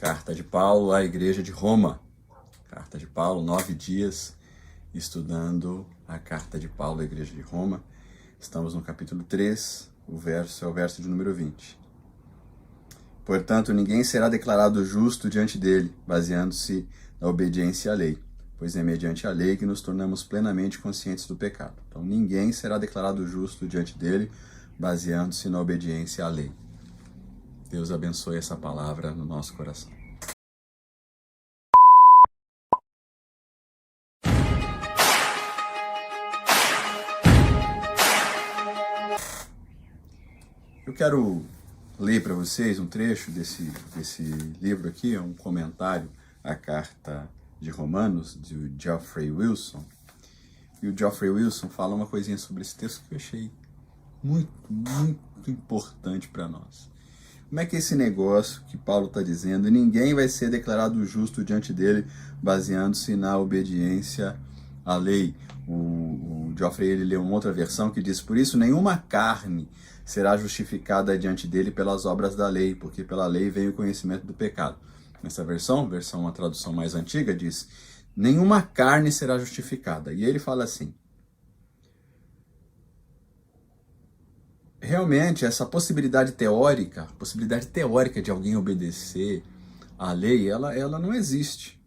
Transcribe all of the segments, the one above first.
Carta de Paulo à Igreja de Roma. Carta de Paulo, 9 dias estudando a Carta de Paulo à Igreja de Roma. Estamos no capítulo 3, o verso é o verso de número 20. Portanto, ninguém será declarado justo diante dele, baseando-se na obediência à lei, pois é mediante a lei que nos tornamos plenamente conscientes do pecado. Então, ninguém será declarado justo diante dele, baseando-se na obediência à lei. Deus abençoe essa palavra no nosso coração. Eu quero ler para vocês um trecho desse livro aqui, é um comentário à carta de Romanos, de Geoffrey Wilson. E o Geoffrey Wilson fala uma coisinha sobre esse texto que eu achei muito importante para nós. Como é que é esse negócio que Paulo está dizendo? Ninguém vai ser declarado justo diante dele, baseando-se na obediência à lei. O Geoffrey ele leu uma outra versão que diz: por isso nenhuma carne será justificada diante dele pelas obras da lei, porque pela lei vem o conhecimento do pecado. Nessa versão, uma tradução mais antiga, diz: nenhuma carne será justificada. E ele fala assim: realmente, essa possibilidade teórica de alguém obedecer à lei, ela não existe.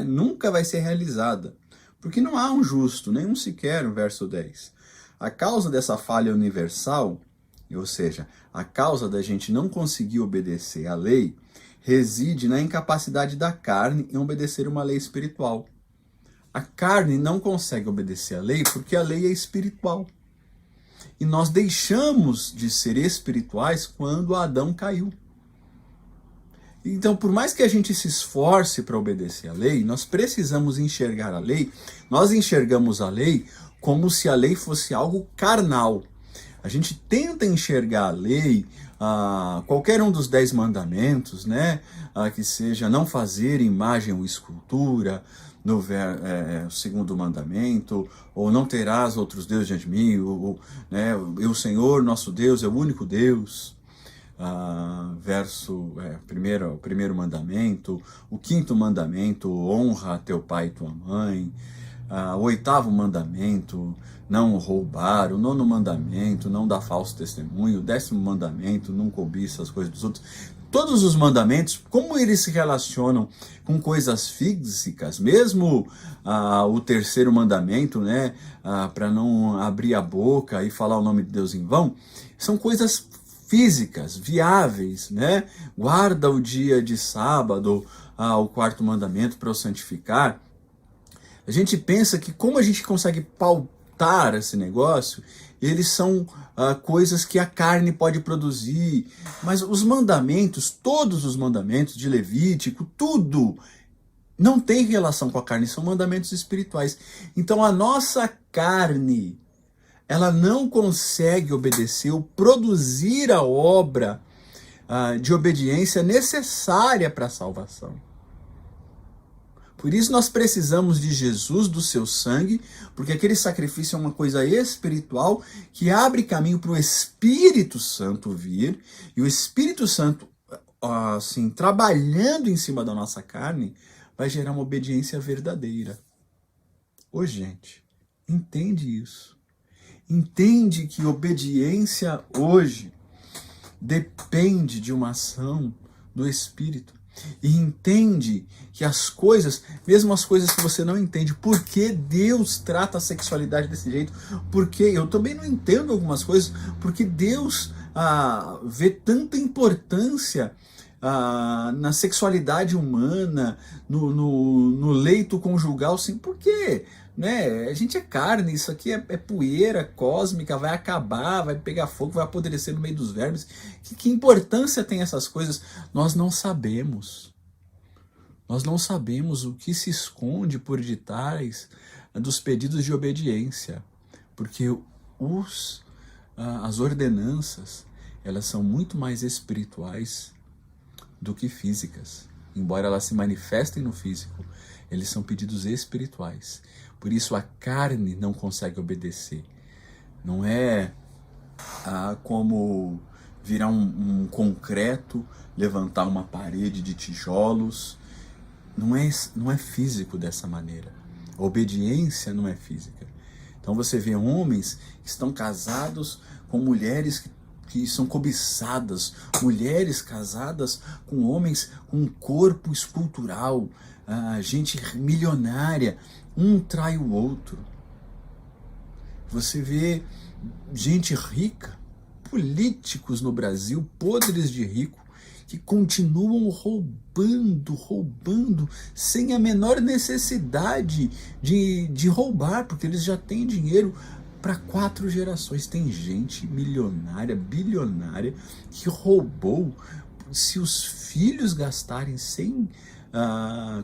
Nunca vai ser realizada. Porque não há um justo, nenhum sequer, no verso 10. A causa dessa falha universal, ou seja, a causa da gente não conseguir obedecer à lei, reside na incapacidade da carne em obedecer uma lei espiritual. A carne não consegue obedecer à lei porque a lei é espiritual. E nós deixamos de ser espirituais quando Adão caiu. Então, por mais que a gente se esforce para obedecer à lei, nós precisamos enxergar a lei, nós enxergamos a lei como se a lei fosse algo carnal. A gente tenta enxergar a lei, qualquer um dos 10 mandamentos, que seja não fazer imagem ou escultura, no segundo mandamento, ou não terás outros deuses diante de mim, o Senhor nosso Deus é o único Deus. Primeiro mandamento, o 5º mandamento, honra teu pai e tua mãe, o 8º mandamento, não roubar, o 9º mandamento, não dar falso testemunho, o 10º mandamento, não cobiça as coisas dos outros. Todos os mandamentos, como eles se relacionam com coisas físicas, mesmo o 3º mandamento, para não abrir a boca e falar o nome de Deus em vão, são coisas físicas, viáveis, Guarda o dia de sábado, o 4º mandamento para o santificar. A gente pensa que como a gente consegue pautar esse negócio, eles são coisas que a carne pode produzir, mas os mandamentos, todos os mandamentos de Levítico, tudo não tem relação com a carne, são mandamentos espirituais. Então a nossa carne, ela não consegue obedecer ou produzir a obra de obediência necessária para a salvação. Por isso nós precisamos de Jesus, do seu sangue, porque aquele sacrifício é uma coisa espiritual que abre caminho para o Espírito Santo vir, e o Espírito Santo, assim, trabalhando em cima da nossa carne, vai gerar uma obediência verdadeira. Ô, gente, entende isso? Entende que obediência hoje depende de uma ação do Espírito. E entende que as coisas, mesmo as coisas que você não entende, por que Deus trata a sexualidade desse jeito? Porque eu também não entendo algumas coisas, porque Deus vê tanta importância na sexualidade humana, no leito conjugal, assim, por quê? A gente é carne, isso aqui é poeira cósmica, vai acabar, vai pegar fogo, vai apodrecer no meio dos vermes. Que importância tem essas coisas? Nós não sabemos. Nós não sabemos o que se esconde por detrás dos pedidos de obediência, porque as ordenanças, elas são muito mais espirituais do que físicas. Embora elas se manifestem no físico, eles são pedidos espirituais. Por isso a carne não consegue obedecer. Não é como virar um concreto, levantar uma parede de tijolos. Não é físico dessa maneira. A obediência não é física. Então você vê homens que estão casados com mulheres que são cobiçadas, mulheres casadas com homens com um corpo escultural, gente milionária, um trai o outro. Você vê gente rica, políticos no Brasil, podres de rico, que continuam roubando, sem a menor necessidade de roubar, porque eles já têm dinheiro para 4 gerações. Tem gente milionária, bilionária, que roubou. Se os filhos gastarem sem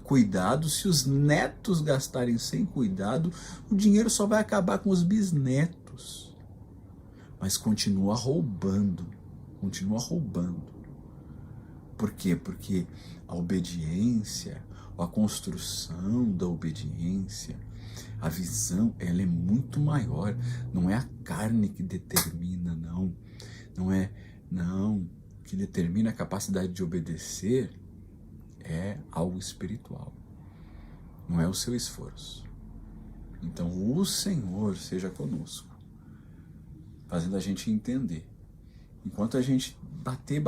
cuidado, se os netos gastarem sem cuidado, o dinheiro só vai acabar com os bisnetos. Mas continua roubando. Por quê? Porque a obediência, a construção da obediência, a visão, ela é muito maior. Não é a carne que determina, não. Não. O que determina a capacidade de obedecer é algo espiritual. Não é o seu esforço. Então o Senhor seja conosco, fazendo a gente entender. Enquanto a gente bater,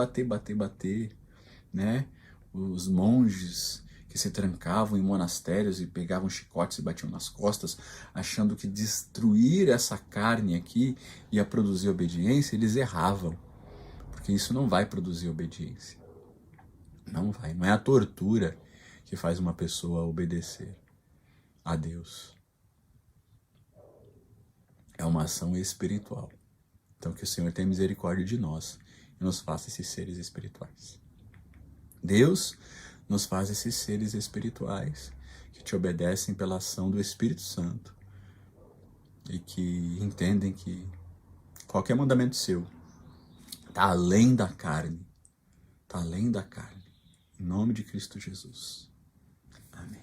né? Os monges que se trancavam em monastérios e pegavam chicotes e batiam nas costas, achando que destruir essa carne aqui ia produzir obediência, eles erravam. Porque isso não vai produzir obediência. Não vai. Não é a tortura que faz uma pessoa obedecer a Deus. É uma ação espiritual. Então que o Senhor tenha misericórdia de nós e nos faça esses seres espirituais. Deus nos faz esses seres espirituais que te obedecem pela ação do Espírito Santo e que entendem que qualquer mandamento seu está além da carne. Está além da carne. Em nome de Cristo Jesus. Amém.